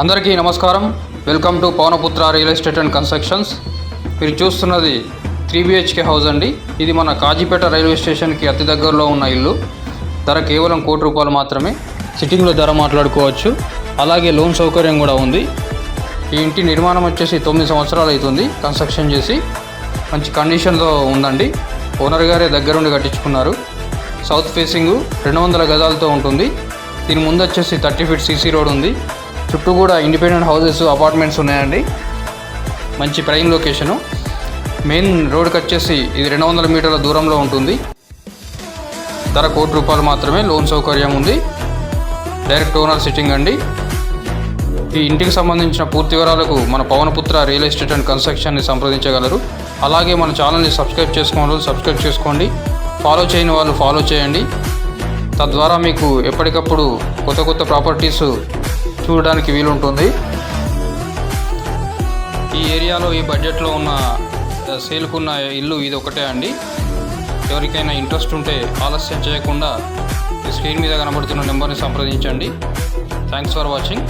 అందరికీ నమస్కారం. Welcome to Pawanputra real estate and constructions. మీరు చూస్తున్నది 3 BHK హౌస్ అండి. ఇది మన కాజీపేట రైల్వే స్టేషన్కి అతి దగ్గరలో ఉన్న ఇల్లు. ధర కేవలం ₹1,00,00,000 మాత్రమే. సిట్టింగ్లో ధర మాట్లాడుకోవచ్చు. అలాగే లోన్ సౌకర్యం కూడా ఉంది. ఈ ఇంటి నిర్మాణం వచ్చేసి 9 సంవత్సరాలు అవుతుంది కన్స్ట్రక్షన్ చేసి. మంచి కండిషన్లో ఉందండి. ఓనర్ గారే దగ్గరుండి కట్టించుకున్నారు. సౌత్ ఫేసింగ్ 200 గజాలతో ఉంటుంది. దీని ముందు వచ్చేసి 30 feet CC రోడ్ ఉంది. చుట్టూ కూడా ఇండిపెండెంట్ హౌసెస్, అపార్ట్మెంట్స్ ఉన్నాయండి. మంచి ప్రైమ్ లొకేషను. మెయిన్ రోడ్కి వచ్చేసి ఇది 200 మీటర్ల దూరంలో ఉంటుంది. ధర ₹1,00,00,000 మాత్రమే. లోన్ సౌకర్యం ఉంది. డైరెక్ట్ ఓనర్ సిట్టింగ్ అండి. ఈ ఇంటికి సంబంధించిన పూర్తి వివరాలకు మన పవనపుత్ర రియల్ ఎస్టేట్ అండ్ కన్స్ట్రక్షన్ని సంప్రదించగలరు. అలాగే మన ఛానల్ని సబ్స్క్రైబ్ చేసుకోండి. ఫాలో చేయని వాళ్ళు ఫాలో చేయండి. తద్వారా మీకు ఎప్పటికప్పుడు కొత్త ప్రాపర్టీస్ చూడడానికి వీలుంటుంది. ఈ ఏరియాలో ఈ బడ్జెట్లో ఉన్న సేల్కున్న ఇల్లు ఇది ఒకటే అండి. ఎవరికైనా ఇంట్రెస్ట్ ఉంటే ఆలస్యం చేయకుండా స్క్రీన్ మీద కనబడుతున్న నెంబర్ని సంప్రదించండి. Thanks for watching.